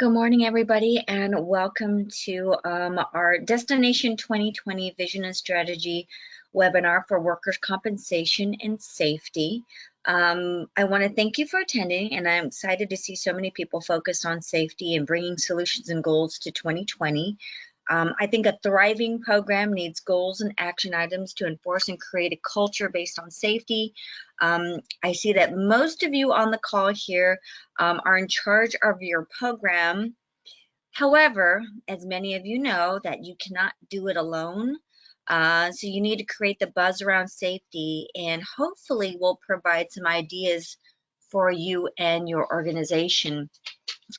Good morning, everybody, and welcome to our Destination 2020 Vision and Strategy webinar for workers' compensation and safety. I want to thank you for attending, and I'm excited to see so many people focused on safety and bringing solutions and goals to 2020. I think a thriving program needs goals and action items to enforce and create a culture based on safety. I see that most of you on the call here are in charge of your program. However, as many of you know, that you cannot do it alone. So you need to create the buzz around safety, and hopefully we'll provide some ideas for you and your organization.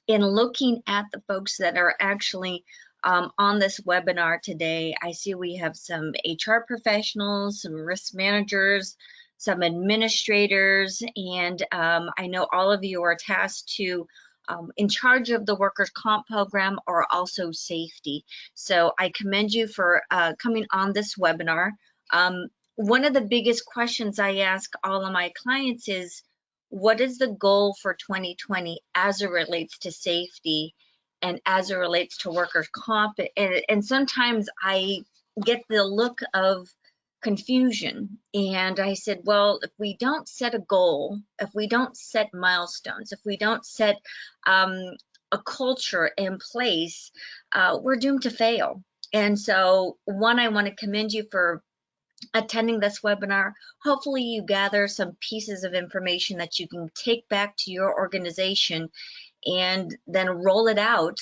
In looking at the folks that are actually on this webinar today, I see we have some HR professionals, some risk managers, some administrators, and I know all of you are tasked to in charge of the workers' comp program or also safety. So I commend you for coming on this webinar. One of the biggest questions I ask all of my clients is, what is the goal for 2020 as it relates to safety and as it relates to workers' comp? And sometimes I get the look of confusion, and I said, well, if we don't set a goal, if we don't set milestones, if we don't set a culture in place, we're doomed to fail. And so, one, I want to commend you for attending this webinar. Hopefully you gather some pieces of information that you can take back to your organization and then roll it out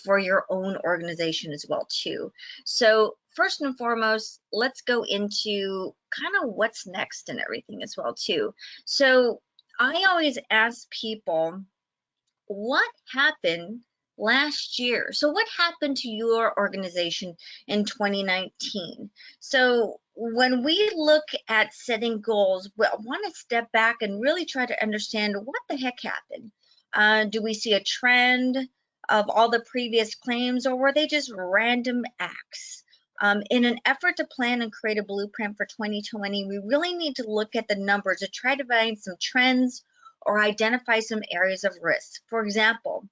for your own organization as well too. So first and foremost, let's go into kind of what's next and everything as well too. So I always ask people, what happened last year? So what happened to your organization in 2019? So when we look at setting goals, we want to step back and really try to understand what the heck happened. Do we see a trend of all the previous claims, or were they just random acts? In an effort to plan and create a blueprint for 2020, we really need to look at the numbers to try to find some trends or identify some areas of risk. For example,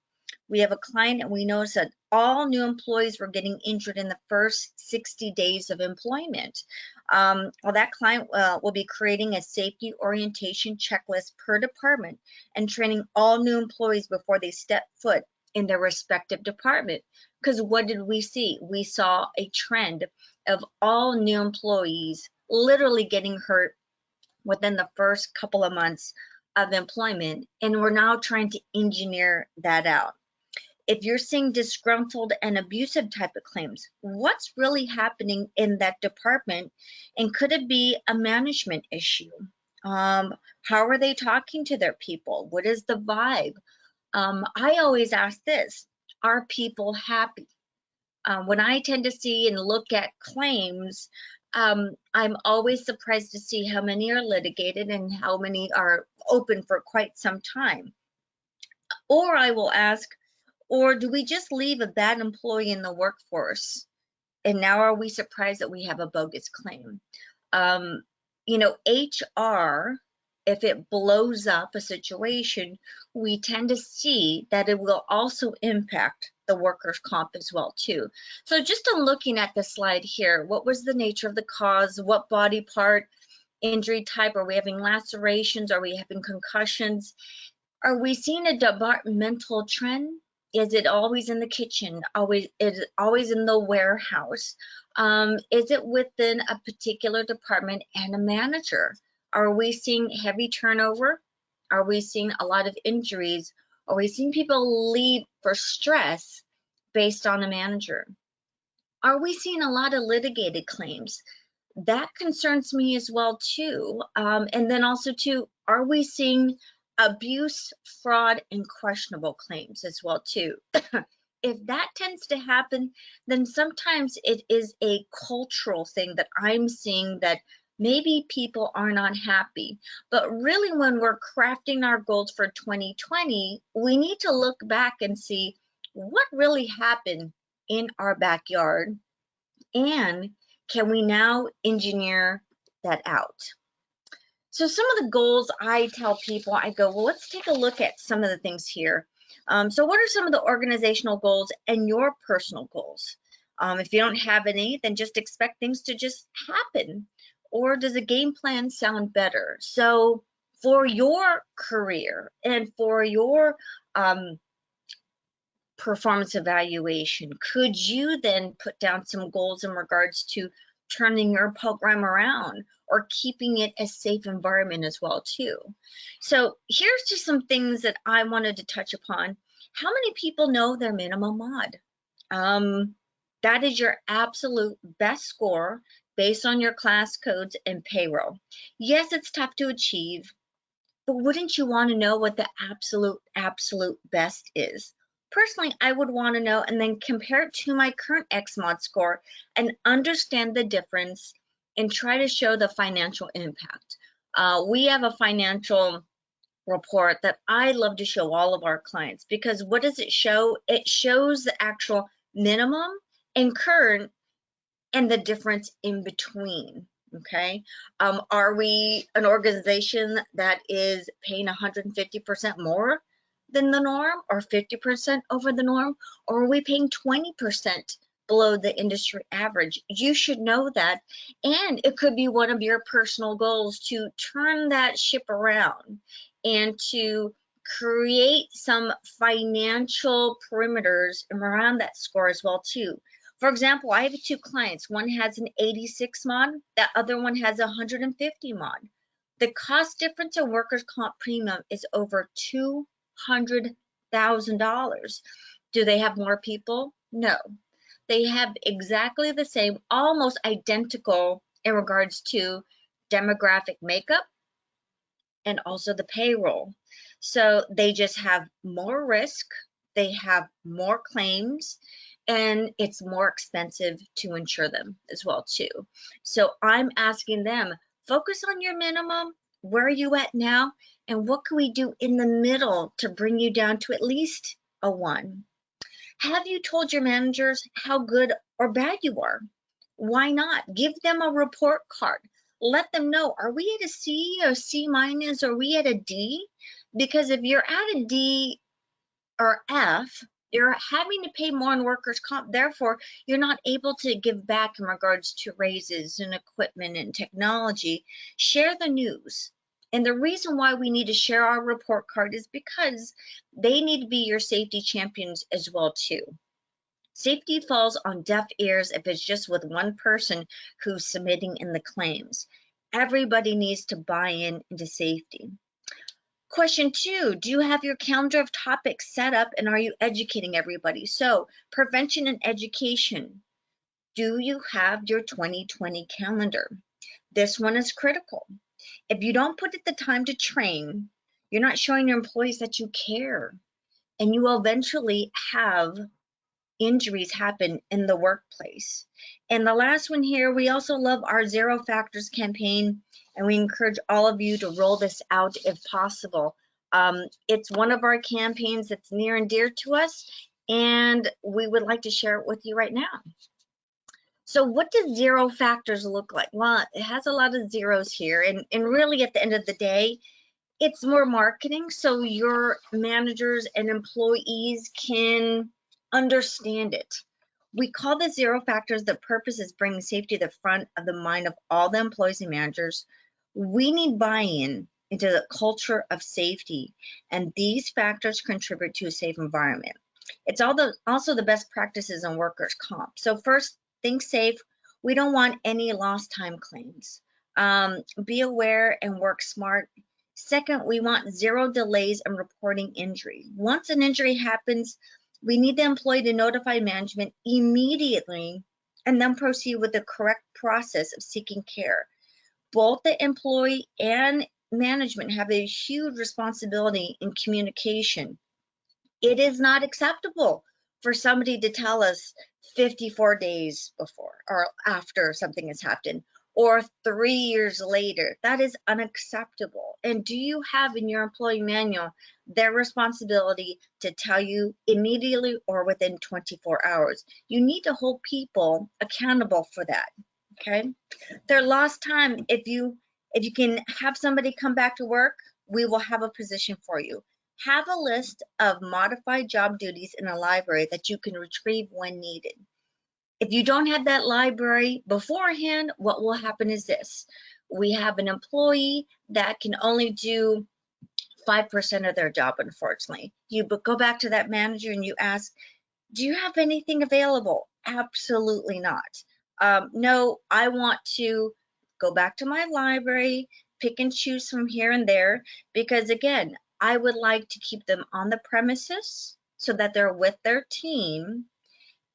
we have a client and we noticed that all new employees were getting injured in the first 60 days of employment. Well, that client will be creating a safety orientation checklist per department and training all new employees before they step foot in their respective department. Because what did we see? We saw a trend of all new employees literally getting hurt within the first couple of months of employment, and we're now trying to engineer that out. If you're seeing disgruntled and abusive type of claims, what's really happening in that department, and could it be a management issue? How are they talking to their people? What is the vibe? I always ask this, are people happy? When I tend to see and look at claims, I'm always surprised to see how many are litigated and how many are open for quite some time. Or I will ask, or do we just leave a bad employee in the workforce, and now are we surprised that we have a bogus claim? You know, HR, if it blows up a situation, we tend to see that it will also impact the workers' comp as well too. So just in looking at the slide here, what was the nature of the cause? What body part, injury type? Are we having lacerations? Are we having concussions? Are we seeing a departmental trend? Is it always in the kitchen? Is it always in the warehouse? Is it within a particular department and a manager? Are we seeing heavy turnover? Are we seeing a lot of injuries? Are we seeing people leave for stress based on a manager? Are we seeing a lot of litigated claims? That concerns me as well too. And then also too, are we seeing abuse, fraud, and questionable claims as well too? If that tends to happen, then sometimes it is a cultural thing that I'm seeing, that maybe people are not happy. But really, when we're crafting our goals for 2020, we need to look back and see what really happened in our backyard, and can we now engineer that out? So some of the goals I tell people, I go, well, let's take a look at some of the things here. So what are some of the organizational goals and your personal goals? If you don't have any, then just expect things to just happen. Or does a game plan sound better? So for your career and for your performance evaluation, could you then put down some goals in regards to turning your program around or keeping it a safe environment as well too? So here's just some things that I wanted to touch upon. How many people know their minimum mod? That is your absolute best score based on your class codes and payroll. Yes, it's tough to achieve, but wouldn't you want to know what the absolute best is? Personally, I would want to know and then compare it to my current XMOD score and understand the difference and try to show the financial impact. We have a financial report that I love to show all of our clients, because what does it show? It shows the actual minimum and current and the difference in between. Okay, are we an organization that is paying 150% more than the norm, or 50% over the norm, or are we paying 20% below the industry average? You should know that, and it could be one of your personal goals to turn that ship around and to create some financial perimeters around that score as well too. For example, I have two clients. One has an 86 mod, the other one has a 150 mod. The cost difference in workers' comp premium is over $200,000. Do they have more people? No. They have exactly the same, almost identical in regards to demographic makeup and also the payroll. So they just have more risk, they have more claims, and it's more expensive to insure them as well too. So I'm asking them, focus on your minimum. Where are you at now? And what can we do in the middle to bring you down to at least a 1? Have you told your managers how good or bad you are? Why not? Give them a report card. Let them know, are we at a C or C minus? Are we at a D? Because if you're at a D or F, you're having to pay more on workers' comp. Therefore, you're not able to give back in regards to raises and equipment and technology. Share the news. And the reason why we need to share our report card is because they need to be your safety champions as well too. Safety falls on deaf ears if it's just with one person who's submitting in the claims. Everybody needs to buy in into safety. Question 2, do you have your calendar of topics set up and are you educating everybody? So prevention and education. Do you have your 2020 calendar? This one is critical. If you don't put it the time to train, you're not showing your employees that you care, and you will eventually have injuries happen in the workplace. And the last one here, we also love our Zero Factors campaign, and we encourage all of you to roll this out if possible. It's one of our campaigns that's near and dear to us, and we would like to share it with you right now. So what does Zero Factors look like? Well, it has a lot of zeros here, and really at the end of the day, it's more marketing so your managers and employees can understand it. We call this Zero Factors. The purpose is bringing safety to the front of the mind of all the employees and managers. We need buy-in into the culture of safety, and these factors contribute to a safe environment. It's also the best practices in workers' comp. So first, think safe. We don't want any lost time claims. Be aware and work smart. Second, we want zero delays in reporting injury. Once an injury happens, we need the employee to notify management immediately and then proceed with the correct process of seeking care. Both the employee and management have a huge responsibility in communication. It is not acceptable for somebody to tell us 54 days before or after something has happened, or 3 years later. That is unacceptable. And do you have in your employee manual their responsibility to tell you immediately or within 24 hours? You need to hold people accountable for that, okay? Their lost time, if you can have somebody come back to work, we will have a position for you. Have a list of modified job duties in a library that you can retrieve when needed. If you don't have that library beforehand, what will happen is this. We have an employee that can only do 5% of their job, unfortunately. You go back to that manager and you ask, do you have anything available? Absolutely not. No, I want to go back to my library, pick and choose from here and there, because again, I would like to keep them on the premises so that they're with their team,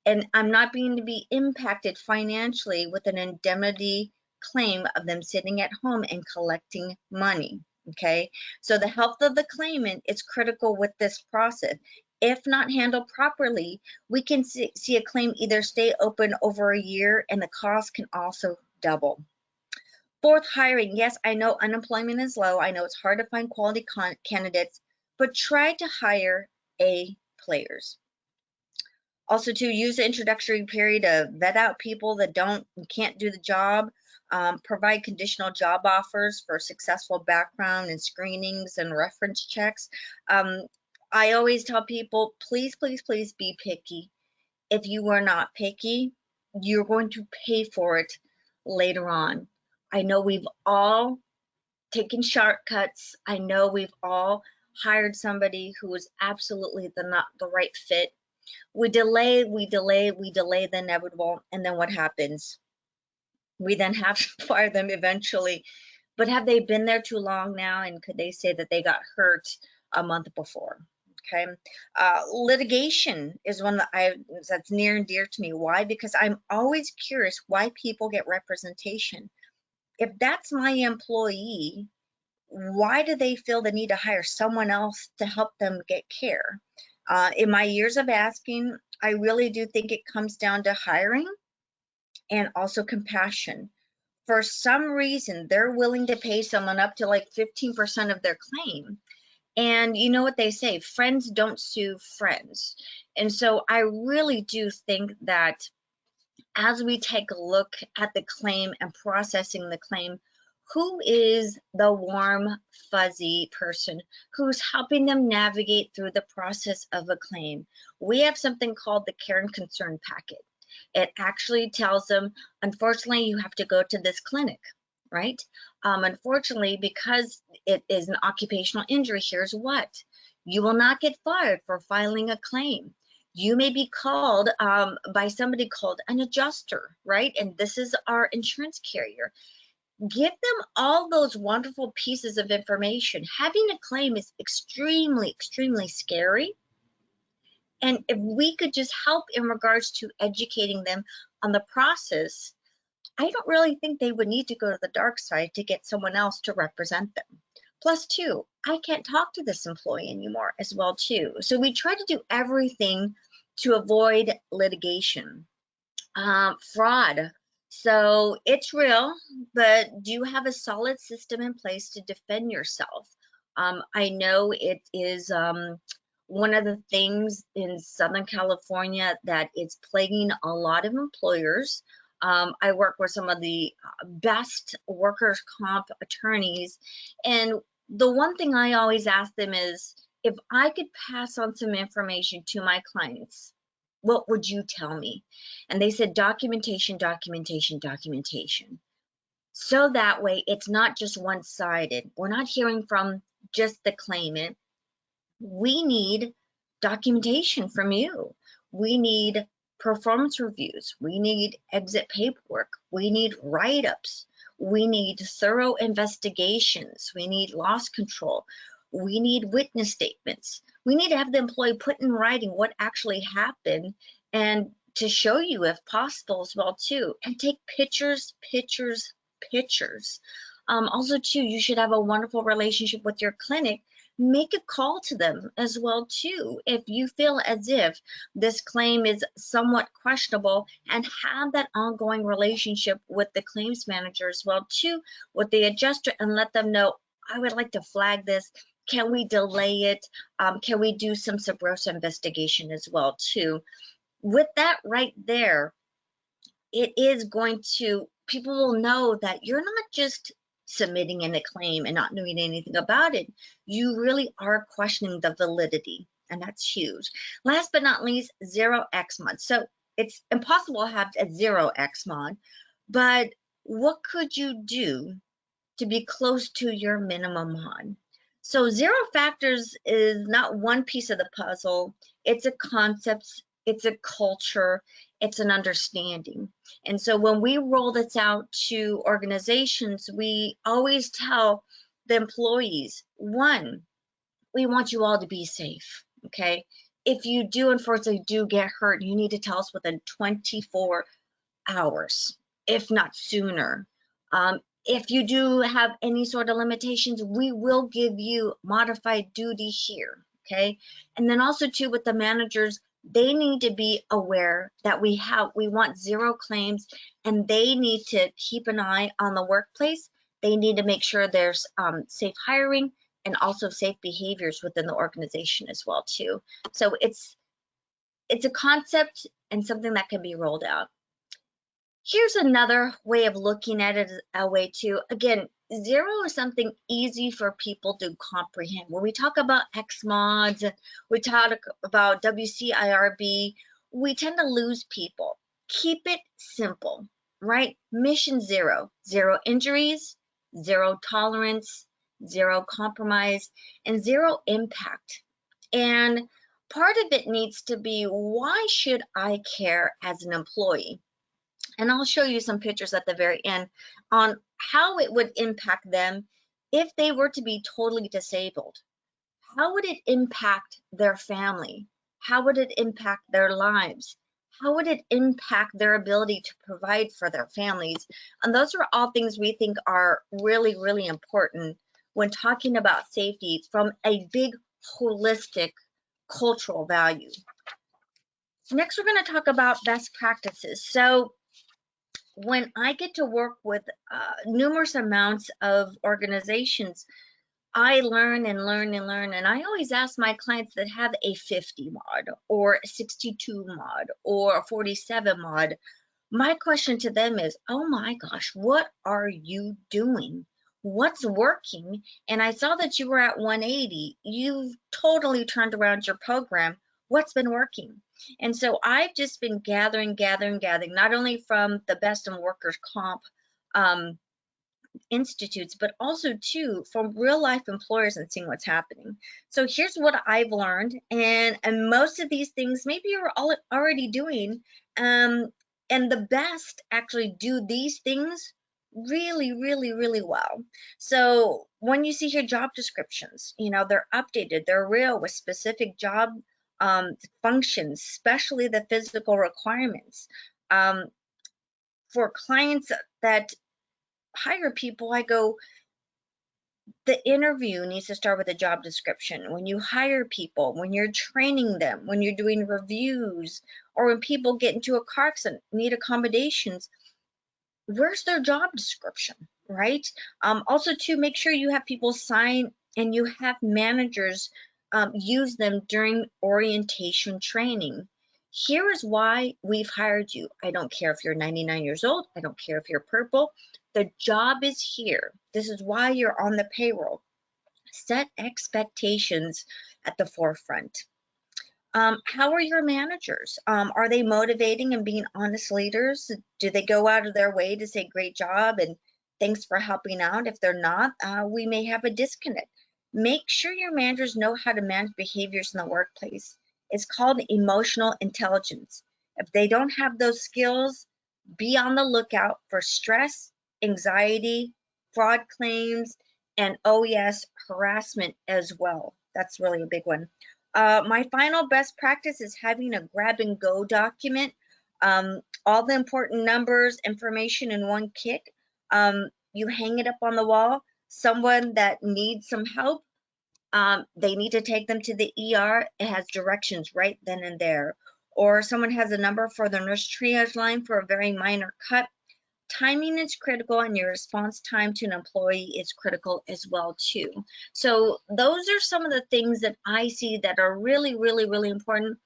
and I'm not being to be impacted financially with an indemnity claim of them sitting at home and collecting money. Okay, so the health of the claimant is critical with this process. If not handled properly, we can see a claim either stay open over a year, and the cost can also double. Fourth, hiring. Yes, I know unemployment is low. I know it's hard to find quality candidates, but try to hire A players. Also, to use the introductory period to vet out people that can't do the job, provide conditional job offers for successful background and screenings and reference checks. I always tell people, please, please, please be picky. If you are not picky, you're going to pay for it later on. I know we've all taken shortcuts. I know we've all hired somebody who was absolutely not the right fit. We delay the inevitable, and then what happens? We then have to fire them eventually. But have they been there too long now, and could they say that they got hurt a month before? Okay. Litigation is one that's near and dear to me. Why? Because I'm always curious why people get representation. If that's my employee, why do they feel the need to hire someone else to help them get care? In my years of asking, I really do think it comes down to hiring and also compassion. For some reason, they're willing to pay someone up to like 15% of their claim. And you know what they say, friends don't sue friends. And so I really do think that as we take a look at the claim and processing the claim, who is the warm, fuzzy person who's helping them navigate through the process of a claim? We have something called the care and concern packet. It actually tells them, unfortunately, you have to go to this clinic, right? Unfortunately, because it is an occupational injury, here's what. You will not get fired for filing a claim. You may be called by somebody called an adjuster, right? And this is our insurance carrier. Give them all those wonderful pieces of information. Having a claim is extremely, extremely scary. And if we could just help in regards to educating them on the process, I don't really think they would need to go to the dark side to get someone else to represent them. Plus, two, I can't talk to this employee anymore as well, too. So we try to do everything to avoid litigation. Fraud. So it's real, but do you have a solid system in place to defend yourself? I know it is one of the things in Southern California that is plaguing a lot of employers. I work with some of the best workers' comp attorneys, and the one thing I always ask them is, if I could pass on some information to my clients, what would you tell me? And they said documentation, documentation, documentation. So that way it's not just one-sided. We're not hearing from just the claimant. We need documentation from you. We need performance reviews. We need exit paperwork. We need write-ups. We need thorough investigations. We need loss control. We need witness statements. We need to have the employee put in writing what actually happened, and to show you if possible as well too, and take pictures, pictures, pictures. Also too, you should have a wonderful relationship with your clinic. Make a call to them as well too if you feel as if this claim is somewhat questionable, and have that ongoing relationship with the claims manager as well too, with the adjuster, and let them know, I would like to flag this. Can we delay it? Can we do some sub rosa investigation as well too? With that right there, it is going to, people will know that you're not just submitting in a claim and not knowing anything about it, you really are questioning the validity, and that's huge. Last but not least, 0x mod. So it's impossible to have a 0x mod, but what could you do to be close to your minimum mod? So zero factors is not one piece of the puzzle. It's a concept, it's a culture, it's an understanding. And so when we roll this out to organizations, we always tell the employees, one, we want you all to be safe, okay? If you do unfortunately do get hurt, you need to tell us within 24 hours, if not sooner. If you do have any sort of limitations, we will give you modified duty here, okay? And then also too with the managers, they need to be aware that we want zero claims, and they need to keep an eye on the workplace. They need to make sure there's safe hiring and also safe behaviors within the organization as well too. So it's a concept and something that can be rolled out. Here's another way of looking at it, a way to, again, zero is something easy for people to comprehend. When we talk about X mods, we talk about WCIRB, we tend to lose people. Keep it simple, right? Mission zero, zero injuries, zero tolerance, zero compromise, and zero impact. And part of it needs to be, why should I care as an employee? And I'll show you some pictures at the very end on how it would impact them if they were to be totally disabled. How would it impact their family? How would it impact their lives? How would it impact their ability to provide for their families? And those are all things we think are really, really important when talking about safety from a big holistic cultural value. Next, we're going to talk about best practices. So when I get to work with numerous amounts of organizations, I learn and learn and learn. And I always ask my clients that have a 50 mod or a 62 mod or a 47 mod, my question to them is, oh my gosh, what are you doing? What's working? And I saw that you were at 180. You've totally turned around your program. What's been working? And so I've just been gathering, not only from the best in workers' comp institutes, but also too from real life employers and seeing what's happening. So here's what I've learned, and most of these things maybe you're already doing, and the best actually do these things really, really, really well. So when you see here job descriptions, they're updated, they're real with specific job functions, especially the physical requirements. For clients that hire people, I go, the interview needs to start with a job description. When you hire people, when you're training them, when you're doing reviews, or when people get into a car accident, need accommodations, where's their job description, right? Also, to make sure you have people sign and you have managers use them during orientation training. Here is why we've hired you. I don't care if you're 99 years old. I don't care if you're purple. The job is here. This is why you're on the payroll. Set expectations at the forefront. How are your managers? Are they motivating and being honest leaders? Do they go out of their way to say great job and thanks for helping out? If they're not, we may have a disconnect. Make sure your managers know how to manage behaviors in the workplace. It's called emotional intelligence. If they don't have those skills, be on the lookout for stress, anxiety, fraud claims, and oh yes, harassment as well. That's really a big one. My final best practice is having a grab and go document. All the important numbers, information in one kick. You hang it up on the wall. Someone that needs some help, they need to take them to the ER. It has directions right then and there. Or someone has a number for the nurse triage line for a very minor cut. Timing is critical, and your response time to an employee is critical as well too. So those are some of the things that I see that are really, really, really important.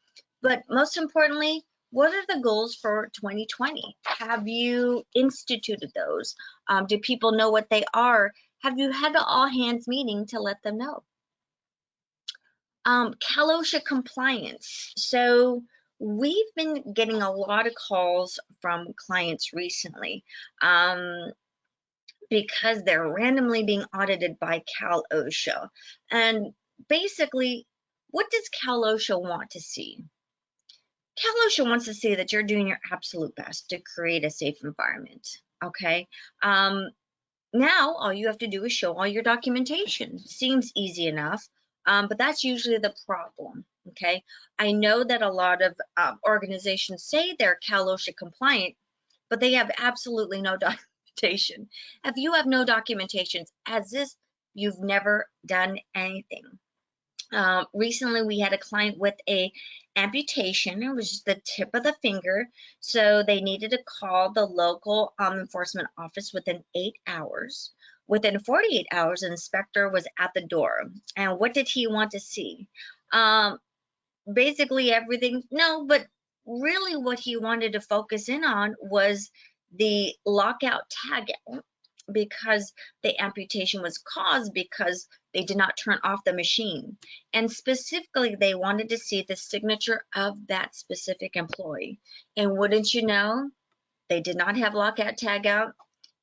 But most importantly, What are the goals for 2020? Have you instituted those? Do people know what they are? Have you had an all hands meeting to let them know? OSHA compliance. So we've been getting a lot of calls from clients recently because they're randomly being audited by OSHA. And basically, what does OSHA want to see? OSHA wants to see that you're doing your absolute best to create a safe environment. Okay. Now all you have to do is show all your documentation. Seems easy enough, but that's usually the problem. Okay. I know that a lot of organizations say they're OSHA compliant, but they have absolutely no documentation. If you have no documentation, as if you've never done anything. Recently, we had a client with a amputation. It was just the tip of the finger, so they needed to call the local enforcement office within 8 hours. Within 48 hours, an inspector was at the door. And what did he want to see? Basically everything. No, but really what he wanted to focus in on was the lockout tagout, because the amputation was caused because they did not turn off the machine. And specifically, they wanted to see the signature of that specific employee. And wouldn't you know, they did not have lockout tagout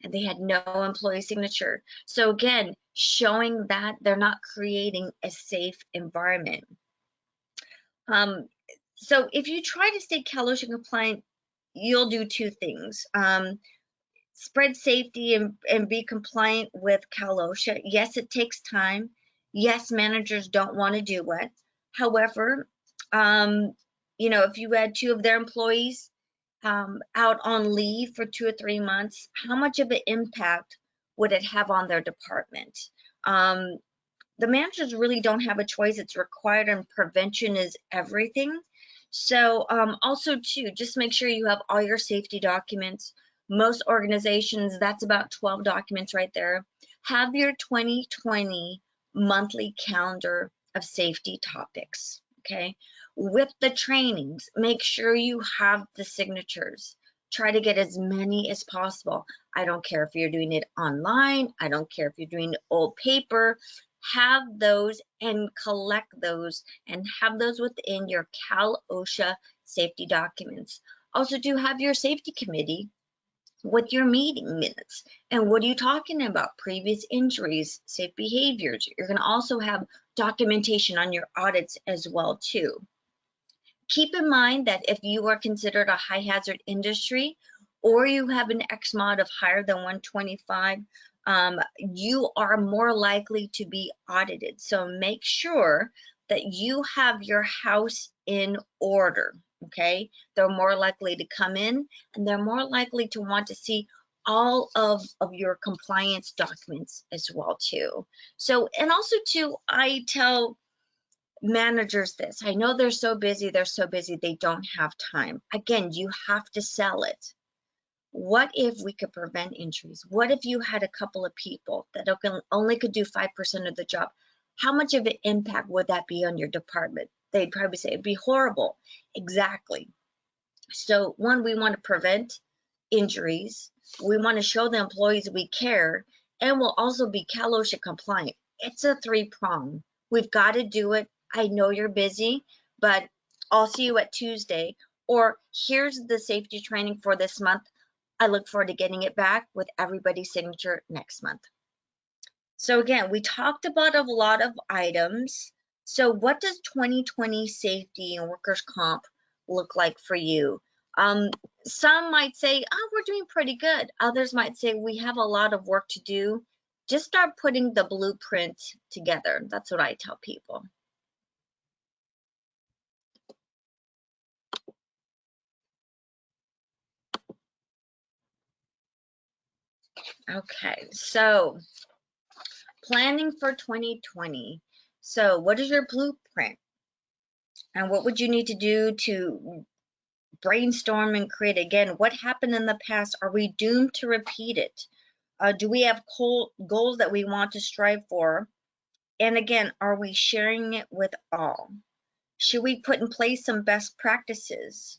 and they had no employee signature. So again, showing that they're not creating a safe environment. So if you try to stay OSHA compliant, you'll do two things. Spread safety and be compliant with OSHA. Yes, it takes time. Yes, managers don't want to do it. However, if you had two of their employees out on leave for 2 or 3 months, how much of an impact would it have on their department? The managers really don't have a choice. It's required, and prevention is everything. So also too, just make sure you have all your safety documents. Most organizations, that's about 12 documents right there. Have your 2020 monthly calendar of safety topics, okay? With the trainings, make sure you have the signatures. Try to get as many as possible. I don't care if you're doing it online. I don't care if you're doing old paper. Have those and collect those and have those within your OSHA safety documents. Also, do have your safety committee with your meeting minutes. And what are you talking about? Previous injuries, safe behaviors. You're going to also have documentation on your audits as well too. Keep in mind that if you are considered a high hazard industry or you have an XMOD of higher than 125, you are more likely to be audited. So make sure that you have your house in order, okay? They're more likely to come in and they're more likely to want to see all of your compliance documents as well too. So, and also too, I tell managers this. I know they're so busy, they don't have time. Again, you have to sell it. What if we could prevent injuries? What if you had a couple of people that only could do 5% of the job? How much of an impact would that be on your department? They'd probably say it'd be horrible. Exactly. So one, we want to prevent injuries. We want to show the employees we care, and we'll also be OSHA compliant. It's a three-prong. We've got to do it. I know you're busy, but I'll see you at Tuesday. Or here's the safety training for this month. I look forward to getting it back with everybody's signature next month. So again, we talked about a lot of items. So what does 2020 safety and workers' comp look like for you? Some might say, oh, we're doing pretty good. Others might say we have a lot of work to do. Just start putting the blueprint together. That's what I tell people. Okay, so planning for 2020. So what is your blueprint? And what would you need to do to brainstorm and create again? What happened in the past? Are we doomed to repeat it? Do we have goals that we want to strive for? And again, are we sharing it with all? Should we put in place some best practices?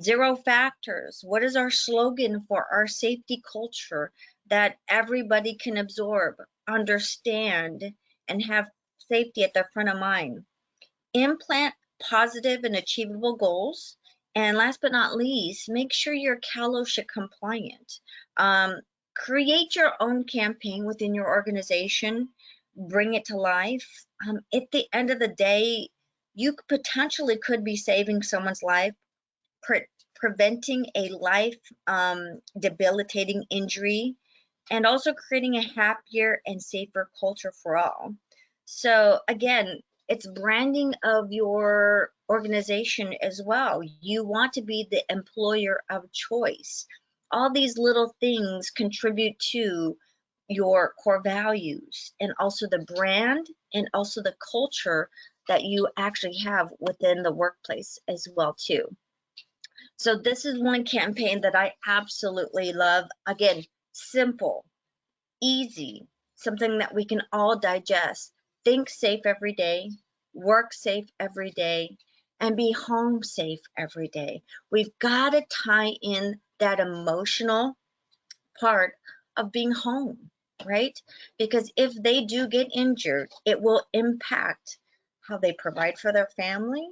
Zero factors. What is our slogan for our safety culture that everybody can absorb, understand, and have safety at the front of mind? Implant positive and achievable goals. And last but not least, make sure you're OSHA compliant. Create your own campaign within your organization, bring it to life. At the end of the day, you potentially could be saving someone's life, preventing a life debilitating injury, and also creating a happier and safer culture for all. So again, it's branding of your organization as well. You want to be the employer of choice. All these little things contribute to your core values and also the brand and also the culture that you actually have within the workplace as well too. So this is one campaign that I absolutely love. Again, simple, easy, something that we can all digest. Think safe every day, work safe every day, and be home safe every day. We've got to tie in that emotional part of being home, right? Because if they do get injured, it will impact how they provide for their family,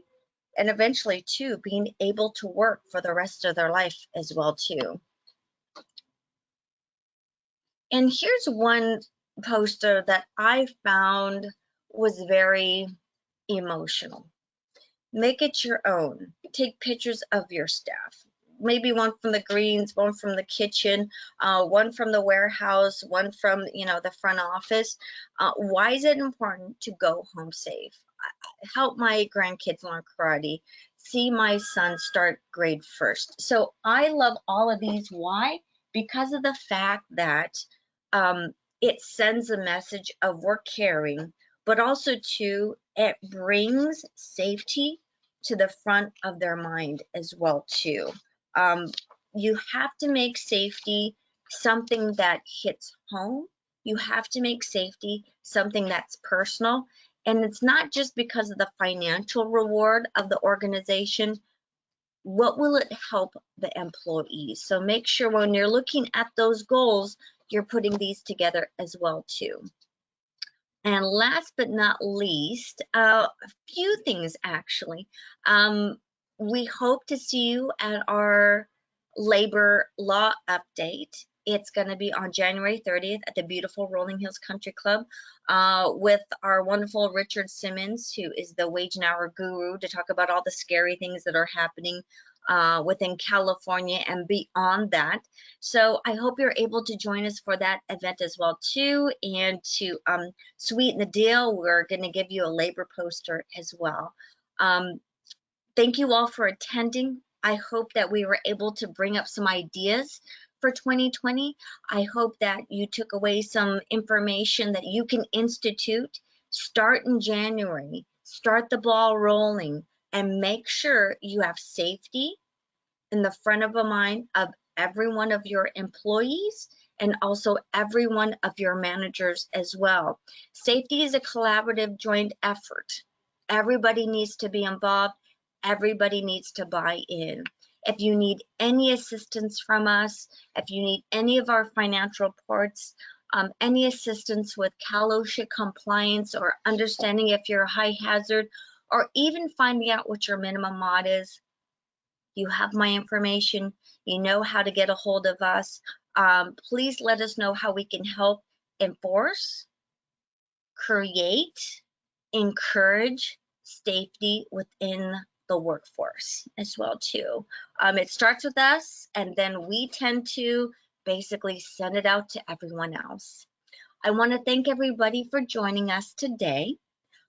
and eventually too being able to work for the rest of their life as well too. And here's one poster that I found was very emotional. Make it your own. Take pictures of your staff. Maybe one from the greens, one from the kitchen, one from the warehouse, one from the front office. Why is it important to go home safe? Help my grandkids learn karate. See my son start grade first. So I love all of these. Why? Because of the fact that it sends a message of we're caring, but also too, it brings safety to the front of their mind as well too. You have to make safety something that hits home. You have to make safety something that's personal. And it's not just because of the financial reward of the organization. What will it help the employees? So make sure when you're looking at those goals, you're putting these together as well too. And last but not least, a few things actually. We hope to see you at our labor law update. It's going to be on January 30th at the beautiful Rolling Hills Country Club with our wonderful Richard Simmons, who is the wage and hour guru, to talk about all the scary things that are happening within California and beyond that. So I hope you're able to join us for that event as well too. And to sweeten the deal, we're going to give you a labor poster as well. Thank you all for attending. I hope that we were able to bring up some ideas for 2020. I hope that you took away some information that you can institute. Start in January, start the ball rolling, and make sure you have safety in the front of the mind of every one of your employees and also every one of your managers as well. Safety is a collaborative joint effort. Everybody needs to be involved. Everybody needs to buy in. If you need any assistance from us, if you need any of our financial reports, any assistance with OSHA compliance or understanding if you're a high hazard, or even finding out what your minimum mod is, you have my information. You know how to get a hold of us. Please let us know how we can help enforce, create, encourage safety within the workforce as well too. It starts with us, and then we tend to basically send it out to everyone else. I want to thank everybody for joining us today.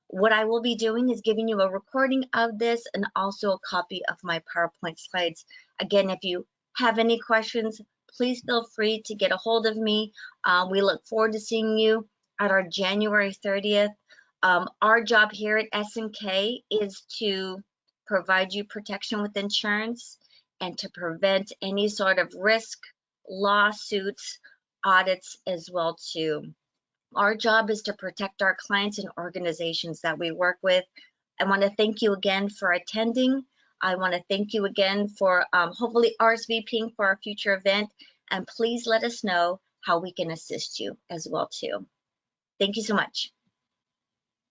What I will be doing is giving you a recording of this and also a copy of my PowerPoint slides. Again, if you have any questions, please feel free to get a hold of me. We look forward to seeing you at our January 30th. Our job here at S&K is to provide you protection with insurance and to prevent any sort of risk, lawsuits, audits as well too. Our job is to protect our clients and organizations that we work with. I want to thank you again for attending. I want to thank you again for hopefully RSVPing for our future event, and please let us know how we can assist you as well too. Thank you so much.